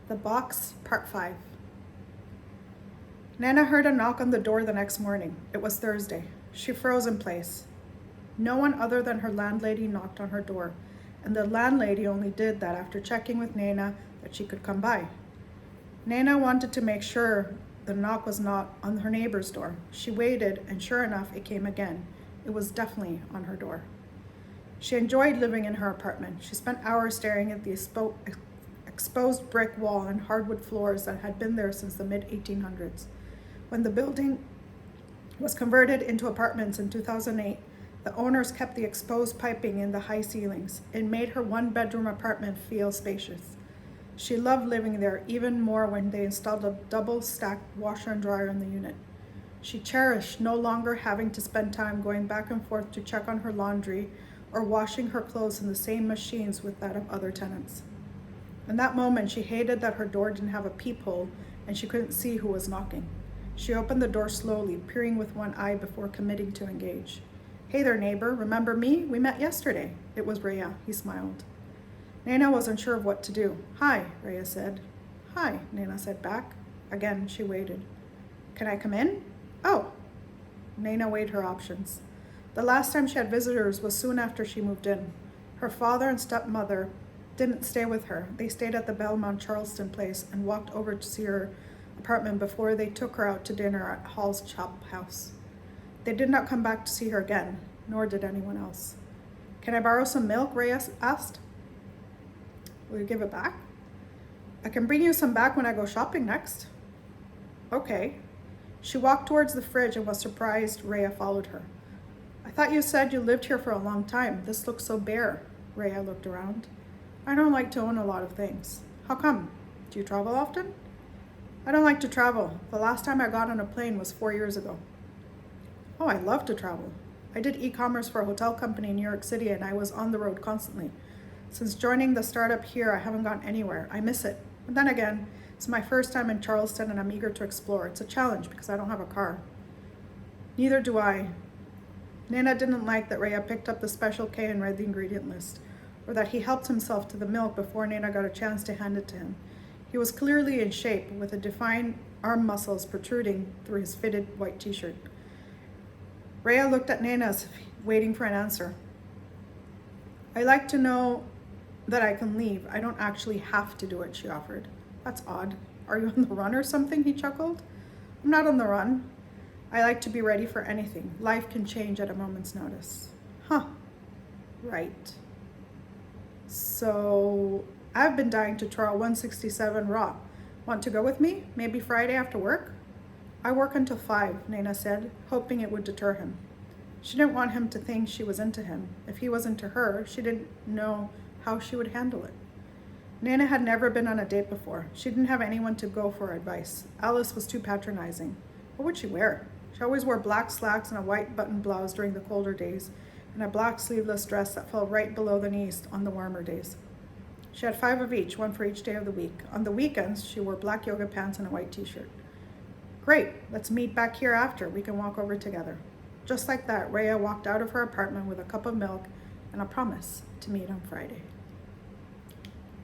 The Box, Part 5. Naina heard a knock on the door the next morning. It was Thursday. She froze in place. No one other than her landlady knocked on her door, and the landlady only did that after checking with Naina that she could come by. Naina wanted to make sure the knock was not on her neighbor's door. She waited, and sure enough, it came again. It was definitely on her door. She enjoyed living in her apartment. She spent hours staring at the exposed brick wall and hardwood floors that had been there since the mid-1800s. When the building was converted into apartments in 2008, the owners kept the exposed piping in the high ceilings. It made her one-bedroom apartment feel spacious. She loved living there even more when they installed a double-stacked washer and dryer in the unit. She cherished no longer having to spend time going back and forth to check on her laundry or washing her clothes in the same machines with that of other tenants. In that moment, she hated that her door didn't have a peephole and she couldn't see who was knocking. She opened the door slowly, peering with one eye before committing to engage. "Hey there, neighbor. Remember me? We met yesterday." It was Raiya. He smiled. Naina wasn't sure of what to do. "Hi," Raiya said. "Hi," Naina said back. Again, she waited. "Can I come in?" "Oh." Naina weighed her options. The last time she had visitors was soon after she moved in. Her father and stepmother didn't stay with her. They stayed at the Belmont Charleston place and walked over to see her apartment before they took her out to dinner at Hall's Chop House. They did not come back to see her again, nor did anyone else. "Can I borrow some milk?" Raiya asked. "Will you give it back?" "I can bring you some back when I go shopping next." "Okay." She walked towards the fridge and was surprised Raiya followed her. "I thought you said you lived here for a long time. This looks so bare." Raiya looked around. "I don't like to own a lot of things." "How come? Do you travel often?" "I don't like to travel. The last time I got on a plane was 4 years ago." "Oh, I love to travel. I did e-commerce for a hotel company in New York City and I was on the road constantly. Since joining the startup here, I haven't gone anywhere. I miss it. But then again, it's my first time in Charleston and I'm eager to explore. It's a challenge because I don't have a car." "Neither do I." Naina didn't like that Raiya picked up the Special K and read the ingredient list, or that he helped himself to the milk before Naina got a chance to hand it to him. He was clearly in shape, with the defined arm muscles protruding through his fitted white t-shirt. Raiya looked at Naina as if waiting for an answer. "I like to know that I can leave. I don't actually have to do it," she offered. "That's odd. Are you on the run or something?" He chuckled. "I'm not on the run. I like to be ready for anything. Life can change at a moment's notice." "Huh. Right. So, I've been dying to try 167 raw. Want to go with me? Maybe Friday after work?" "I work until 5, Naina said, hoping it would deter him. She didn't want him to think she was into him. If he was into her, she didn't know how she would handle it. Naina had never been on a date before. She didn't have anyone to go for advice. Alice was too patronizing. What would she wear? She always wore black slacks and a white button blouse during the colder days, and a black sleeveless dress that fell right below the knees on the warmer days. She had 5 of each, one for each day of the week. On the weekends, she wore black yoga pants and a white t-shirt. "Great, let's meet back here after. We can walk over together." Just like that, Raiya walked out of her apartment with a cup of milk and a promise to meet on Friday.